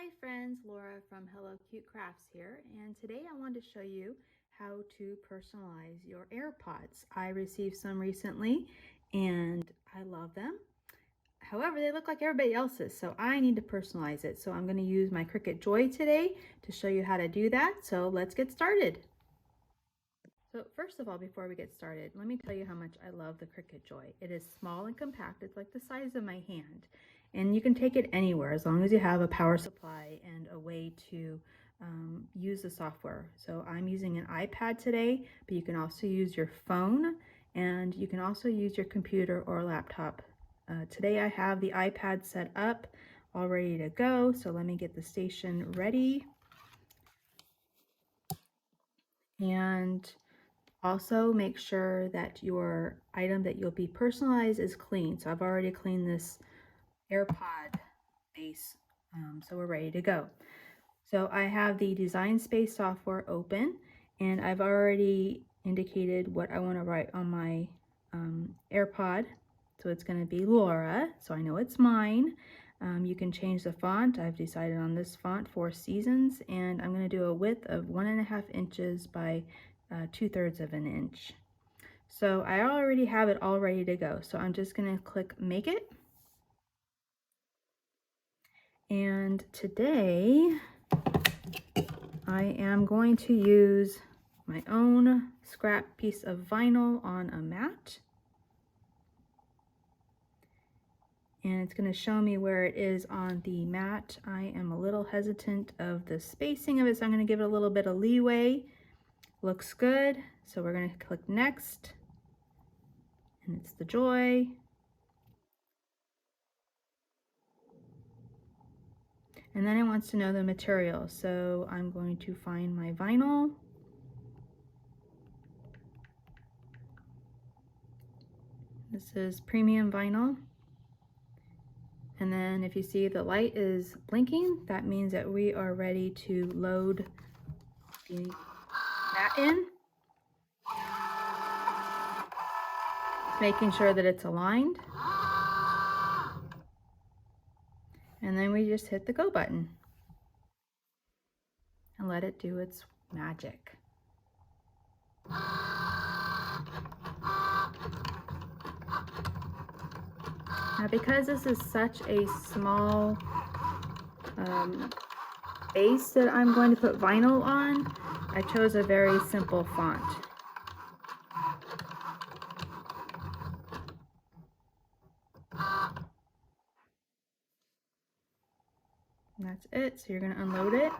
Hi friends, Laura from Hello Cute Crafts here, and today I wanted to show you how to personalize your AirPods. I received some recently and I love them. However, they look like everybody else's, so I need to personalize it. So I'm going to use my Cricut Joy today to show you how to do that. So let's get started. So first of all, before we get started, let me tell you how much I love the Cricut Joy. It is small and compact. It's like the size of my hand. And you can take it anywhere as long as you have a power supply and a way to use the software. So I'm using an iPad today, but you can also use your phone and you can also use your computer or laptop. Today I have the iPad set up, all ready to go. So let me get the station ready. And also make sure that your item that you'll be personalized is clean. So I've already cleaned this AirPod base, so we're ready to go. So I have the Design Space software open and I've already indicated what I want to write on my AirPod. So it's going to be Laura, so I know it's mine. You can change the font. I've decided on this font, 4 Seasons, and I'm going to do a width of 1.5 inches by 2/3 of an inch. So I already have it all ready to go. So I'm just going to click Make It. And today I am going to use my own scrap piece of vinyl on a mat. And it's going to show me where it is on the mat. I am a little hesitant of the spacing of it, so I'm going to give it a little bit of leeway. Looks good, so we're going to click Next, and it's the Joy. And then it wants to know the material, so I'm going to find my vinyl. This is premium vinyl. And then if you see the light is blinking, that means that we are ready to load the mat in. Making sure that it's aligned. And then we just hit the go button and let it do its magic. Now because this is such a small base that I'm going to put vinyl on, I chose a very simple font. And that's it. So you're going to unload it.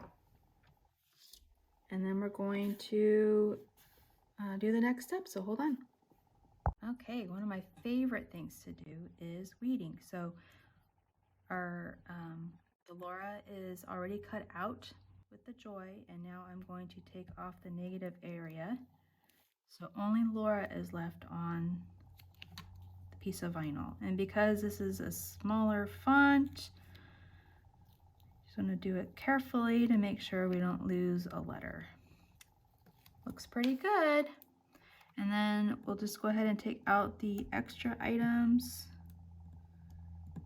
And then we're going to do the next step. So hold on. Okay, one of my favorite things to do is weeding. So our the Laura is already cut out with the Joy, and now I'm going to take off the negative area. So only Laura is left on the piece of vinyl. And because this is a smaller font, just want to do it carefully to make sure we don't lose a letter. Looks pretty good. And then we'll just go ahead and take out the extra items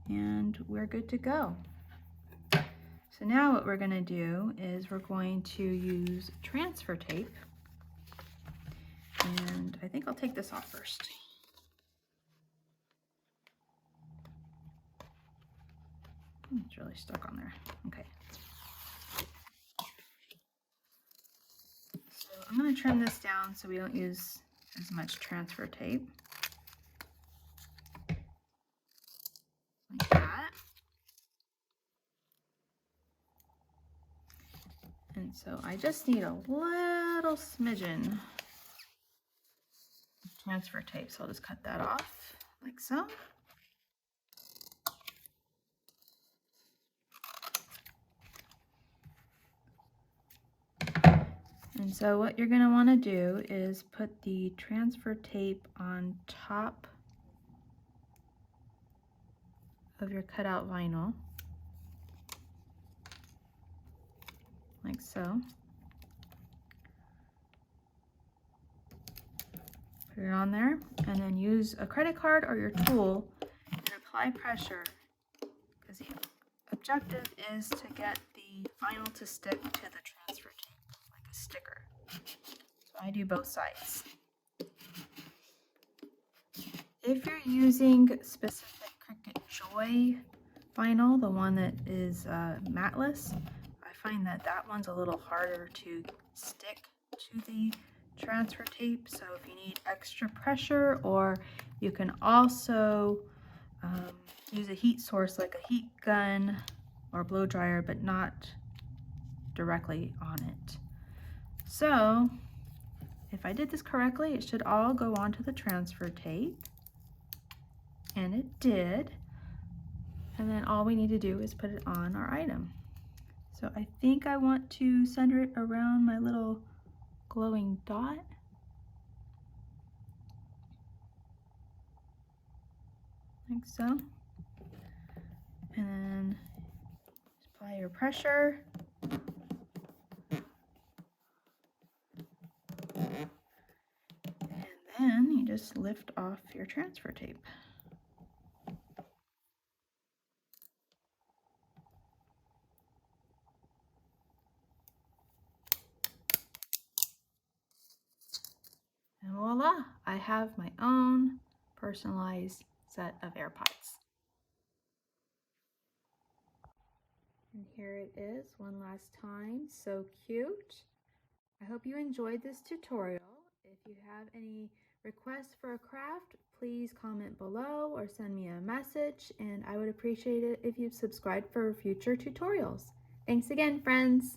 and we're good to go. So now what we're going to do is we're going to use transfer tape. And I think I'll take this off first. It's really stuck on there. Okay. So I'm going to trim this down so we don't use as much transfer tape. Like that. And so I just need a little smidgen of transfer tape. So I'll just cut that off like so. And so what you're going to want to do is put the transfer tape on top of your cutout vinyl, like so. Put it on there and then use a credit card or your tool and apply pressure, because the objective is to get the the vinyl to stick to the transfer tape, like a sticker. So I do both sides. If you're using specific Cricut Joy vinyl, the one that is matless, I find that that one's a little harder to stick to the transfer tape. So if you need extra pressure, or you can also use a heat source like a heat gun or blow dryer, but not directly on it. So if I did this correctly, it should all go onto the transfer tape, and it did. And then all we need to do is put it on our item. So I think I want to center it around my little glowing dot. Like so. And then apply your pressure. And then you just lift off your transfer tape. And voila, I have my own personalized set of AirPods. And here it is one last time. So cute. I hope you enjoyed this tutorial. If you have any requests for a craft, please comment below or send me a message, and I would appreciate it if you subscribe for future tutorials. Thanks again, friends.